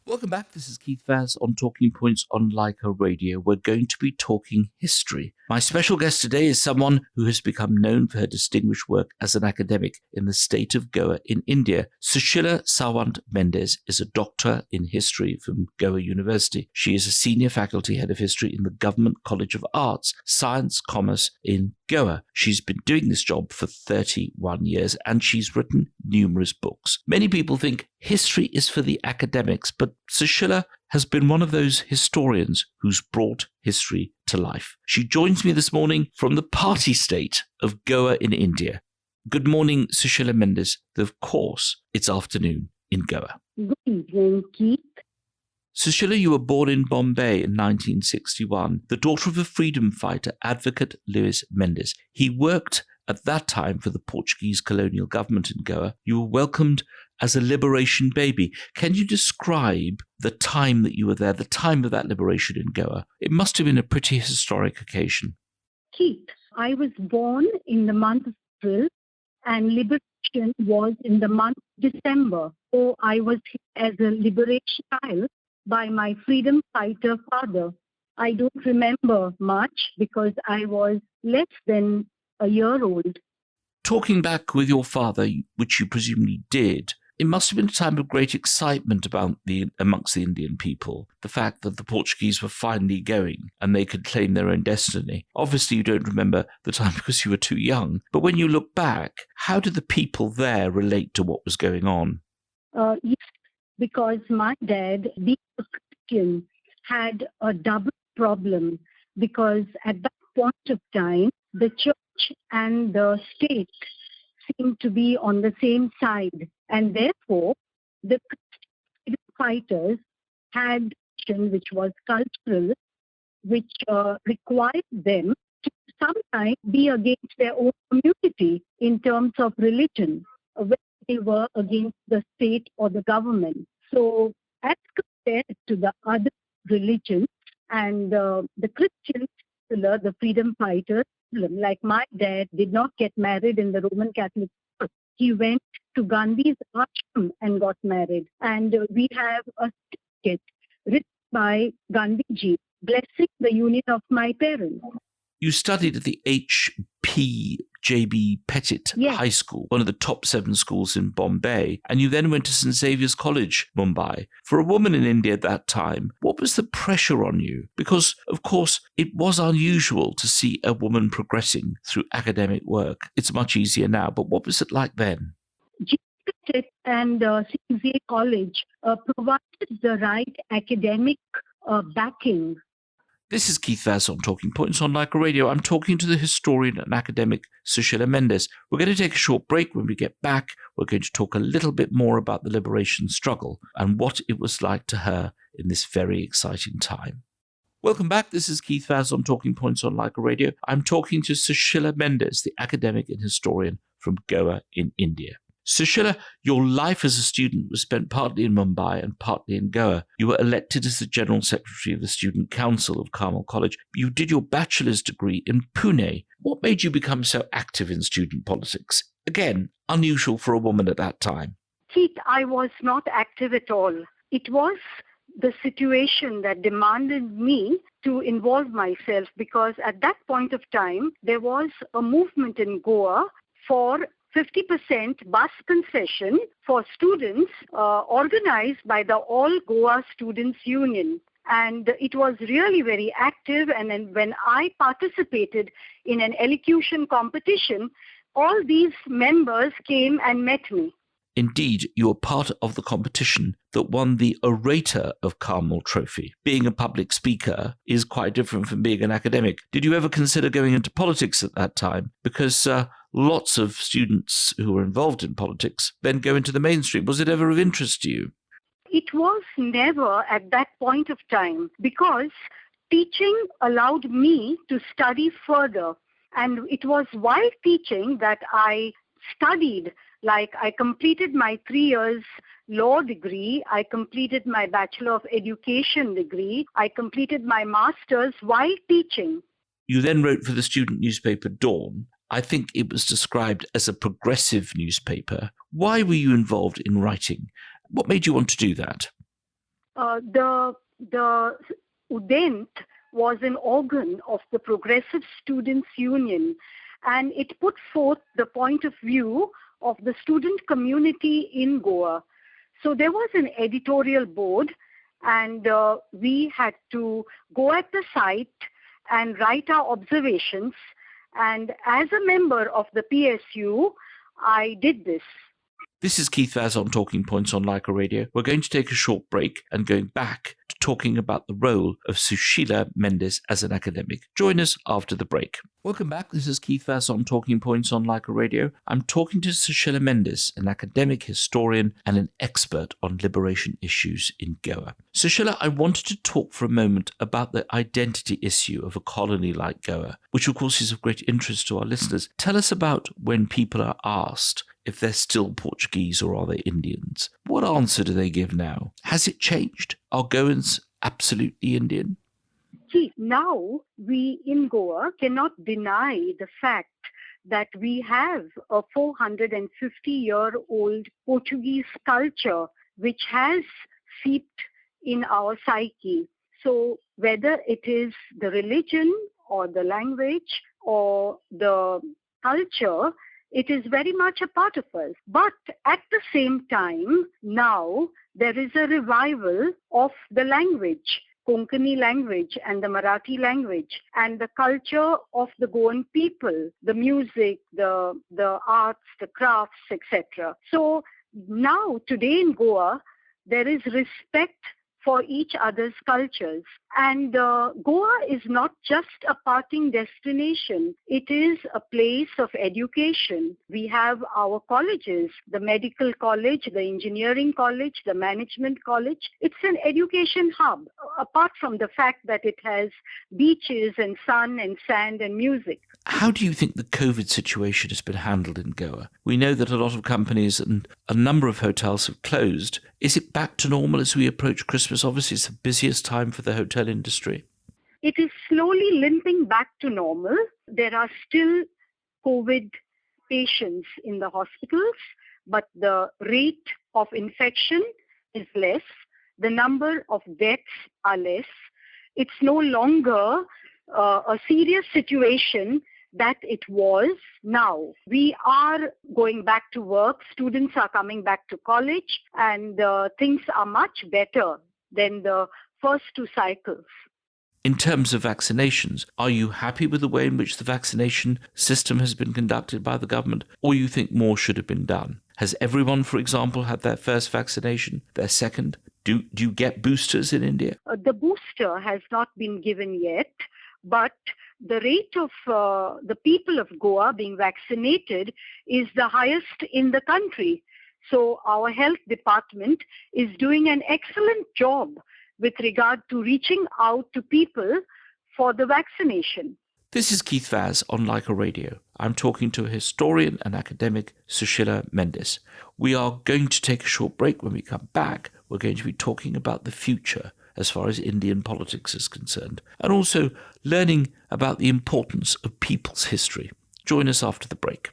Welcome back. This is Keith Vaz on Talking Points on Leica Radio. We're going to be talking history. My special guest today is someone who has become known for her distinguished work as an academic in the state of Goa in India. Sushila Mendes is a doctor in history from Goa University. She is a senior faculty head of history in the Government College of Arts, Science, Commerce in Goa. She's been doing this job for 31 years and she's written numerous books. Many people think history is for the academics, but Sushila has been one of those historians who's brought history to life. She joins me this morning from the party state of Goa in India. Good morning, Sushila Mendes. Of course, it's afternoon in Goa. Good evening, Keith. Sushila, you were born in Bombay in 1961, the daughter of a freedom fighter, advocate Luis Mendes. He worked at that time for the Portuguese colonial government in Goa. You were welcomed as a liberation baby. Can you describe the time that you were there, the time of that liberation in Goa? It must have been a pretty historic occasion. Keith, I was born in the month of April and liberation was in the month of December. So I was as a liberation child by my freedom fighter father. I don't remember much because I was less than a year old. Talking back with your father, which you presumably did, it must have been a time of great excitement amongst the Indian people, the fact that the Portuguese were finally going and they could claim their own destiny. Obviously, you don't remember the time because you were too young, but when you look back, how did the people there relate to what was going on? Yes, because my dad, being a Christian, had a double problem because at that point of time, the church and the state seemed to be on the same side. And therefore, the freedom fighters had action which was cultural, which required them to sometimes be against their own community in terms of religion, when they were against the state or the government. So as compared to the other religions and the Christians, the freedom fighters, like my dad did not get married in the Roman Catholic Church. He went to Gandhi's ashram and got married. And we have a certificate written by Gandhiji blessing the union of my parents. You studied at the H.P.J.B. Pettit High School, one of the top 7 schools in Bombay, and you then went to St. Xavier's College, Mumbai. For a woman in India at that time, what was the pressure on you? Because, of course, it was unusual to see a woman progressing through academic work. It's much easier now, but what was it like then? Pettit and St. Xavier College provided the right academic backing. This is Keith Vaz on Talking Points on Leica Radio. I'm talking to the historian and academic Sushila Mendes. We're going to take a short break. When we get back, we're going to talk a little bit more about the liberation struggle and what it was like to her in this very exciting time. Welcome back. This is Keith Vaz on Talking Points on Leica Radio. I'm talking to Sushila Mendes, the academic and historian from Goa in India. Sushila, your life as a student was spent partly in Mumbai and partly in Goa. You were elected as the General Secretary of the Student Council of Carmel College. You did your bachelor's degree in Pune. What made you become so active in student politics? Again, unusual for a woman at that time. Keith, I was not active at all. It was the situation that demanded me to involve myself because at that point of time, there was a movement in Goa for 50% bus concession for students organized by the All Goa Students Union. And it was really very active. And then when I participated in an elocution competition, all these members came and met me. Indeed, you were part of the competition that won the Orator of Carmel Trophy. Being a public speaker is quite different from being an academic. Did you ever consider going into politics at that time? Because lots of students who were involved in politics then go into the mainstream. Was it ever of interest to you? It was never at that point of time because teaching allowed me to study further. And it was while teaching that I studied. Like I completed my 3 years law degree, I completed my Bachelor of Education degree, I completed my master's while teaching. You then wrote for the student newspaper Dawn. I think it was described as a progressive newspaper. Why were you involved in writing? What made you want to do that? The Udent was an organ of the Progressive Students' Union, and it put forth the point of view of the student community in Goa. So there was an editorial board, and we had to go at the site and write our observations. And as a member of the PSU, I did this. This is Keith Vaz on Talking Points on Leica Radio. We're going to take a short break and going back to talking about the role of Sushila Mendes as an academic. Join us after the break. Welcome back. This is Keith Vaz on Talking Points on Leica Radio. I'm talking to Sushila Mendes, an academic historian and an expert on liberation issues in Goa. Sushila, I wanted to talk for a moment about the identity issue of a colony like Goa, which of course is of great interest to our listeners. Tell us about when people are asked if they're still Portuguese or are they Indians. What answer do they give now? Has it changed? Are Goans absolutely Indian? See, now we in Goa cannot deny the fact that we have a 450-year-old Portuguese culture which has seeped in our psyche. So whether it is the religion or the language or the culture, it is very much a part of us. But at the same time, now there is a revival of the language, Konkani language and the Marathi language, and the culture of the Goan people, the music, the arts, the crafts, etc. So now, today in Goa, there is respect for each other's cultures. And Goa is not just a parting destination. It is a place of education. We have our colleges, the medical college, the engineering college, the management college. It's an education hub, apart from the fact that it has beaches and sun and sand and music. How do you think the COVID situation has been handled in Goa? We know that a lot of companies and a number of hotels have closed. Is it back to normal as we approach Christmas? Obviously, it's the busiest time for the hotel industry. It is slowly limping back to normal. There are still COVID patients in the hospitals, but the rate of infection is less. The number of deaths are less. It's no longer a serious situation that it was now. We are going back to work. Students are coming back to college, and things are much better than the first two cycles. In terms of vaccinations, are you happy with the way in which the vaccination system has been conducted by the government, or you think more should have been done? Has everyone, for example, had their first vaccination, their second? Do you get boosters in India? The booster has not been given yet, but the rate of the people of Goa being vaccinated is the highest in the country. So our health department is doing an excellent job with regard to reaching out to people for the vaccination. This is Keith Vaz on Leica Radio. I'm talking to a historian and academic, Sushila Mendes. We are going to take a short break. When we come back, we're going to be talking about the future as far as Indian politics is concerned, and also learning about the importance of people's history. Join us after the break.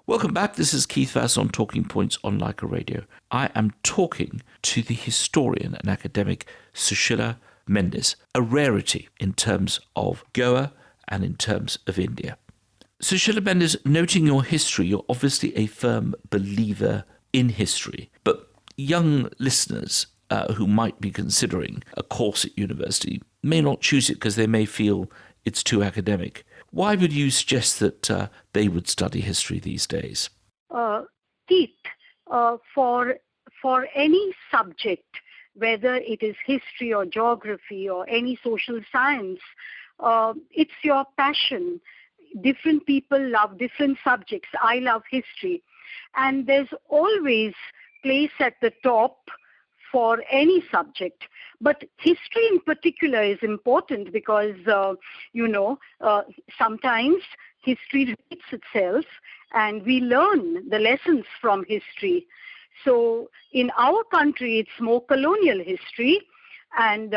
Welcome back. This is Keith Vaz on Talking Points on Leica Radio. I am talking to the historian and academic Sushila Mendes, a rarity in terms of Goa and in terms of India. Sushila Mendes, noting your history, you're obviously a firm believer in history, but young listeners who might be considering a course at university may not choose it because they may feel it's too academic. Why would you suggest that they would study history these days? Keith, for any subject, whether it is history or geography or any social science, it's your passion. Different people love different subjects. I love history. And there's always place at the top for any subject. But history in particular is important because, sometimes history repeats itself and we learn the lessons from history. So in our country, it's more colonial history and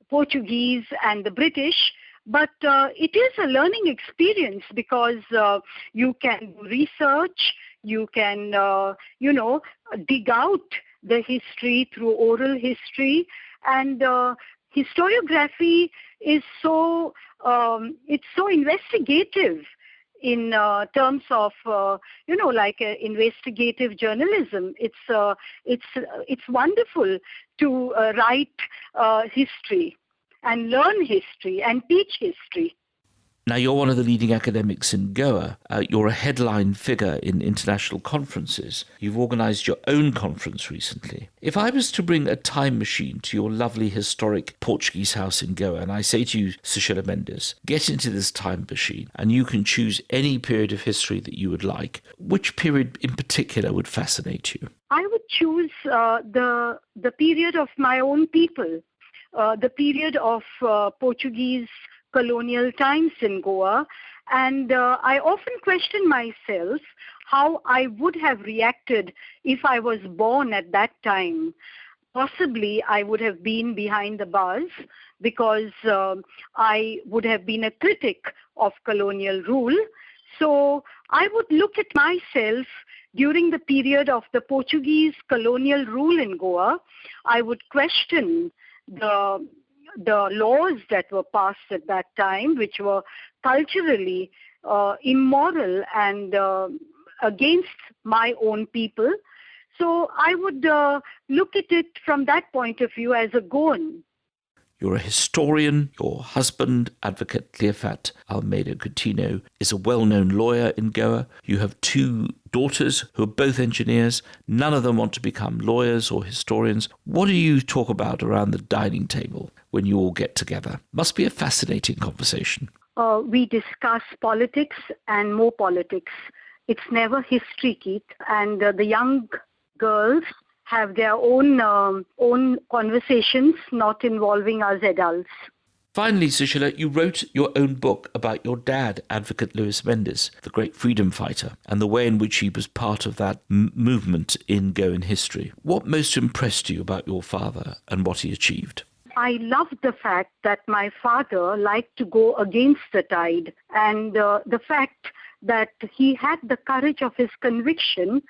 Portuguese and the British. But it is a learning experience because you can research, you can, dig out the history through oral history. And historiography is it's so investigative in terms of like investigative journalism. It's wonderful to write history and learn history and teach history. Now, you're one of the leading academics in Goa. You're a headline figure in international conferences. You've organised your own conference recently. If I was to bring a time machine to your lovely historic Portuguese house in Goa, and I say to you, Sushila Mendes, get into this time machine and you can choose any period of history that you would like, which period in particular would fascinate you? I would choose the period of my own people, the period of Portuguese colonial times in Goa. And I often question myself how I would have reacted if I was born at that time. Possibly I would have been behind the bars because I would have been a critic of colonial rule. So I would look at myself during the period of the Portuguese colonial rule in Goa. I would question the laws that were passed at that time, which were culturally immoral and against my own people. So I would look at it from that point of view as a Goan. You're a historian. Your husband, Advocate Cleofat Almeida Coutinho, is a well-known lawyer in Goa. You have two daughters who are both engineers. None of them want to become lawyers or historians. What do you talk about around the dining table when you all get together? Must be a fascinating conversation. We discuss politics and more politics. It's never history, Keith. And the young girls have their own conversations, not involving us adults. Finally, Sushila, you wrote your own book about your dad, Advocate Luis Mendes, the great freedom fighter, and the way in which he was part of that movement in Goan history. What most impressed you about your father and what he achieved? I loved the fact that my father liked to go against the tide, and the fact that he had the courage of his conviction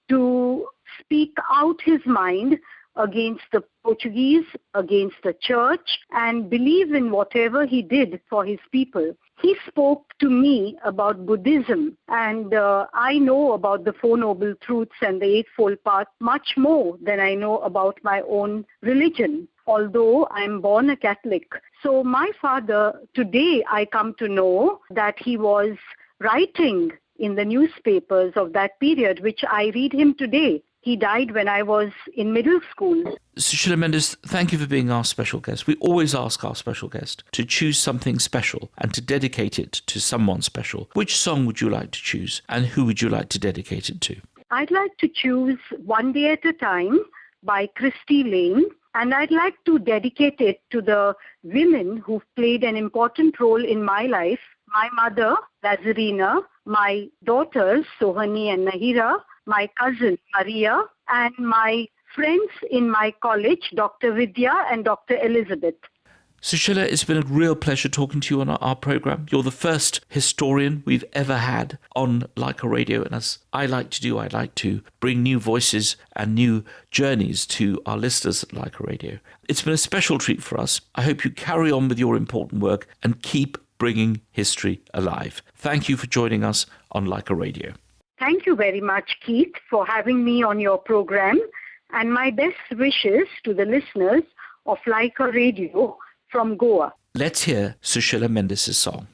to speak out his mind against the Portuguese, against the church, and believe in whatever he did for his people. He spoke to me about Buddhism, and I know about the Four Noble Truths and the Eightfold Path much more than I know about my own religion, although I'm born a Catholic. So my father, today I come to know that he was writing in the newspapers of that period, which I read him today. He died when I was in middle school. Sushila Mendes, thank you for being our special guest. We always ask our special guest to choose something special and to dedicate it to someone special. Which song would you like to choose and who would you like to dedicate it to? I'd like to choose One Day at a Time by Christy Lane, and I'd like to dedicate it to the women who've played an important role in my life. My mother, Lazarina, my daughters, Sohani and Nahira, my cousin, Maria, and my friends in my college, Dr. Vidya and Dr. Elizabeth. Sushila, it's been a real pleasure talking to you on our program. You're the first historian we've ever had on Leica Radio, and as I like to do, I like to bring new voices and new journeys to our listeners at Leica Radio. It's been a special treat for us. I hope you carry on with your important work and keep bringing history alive. Thank you for joining us on Leica Radio. Thank you very much, Keith, for having me on your program, and my best wishes to the listeners of Leica Radio from Goa. Let's hear Sushila Mendes' song.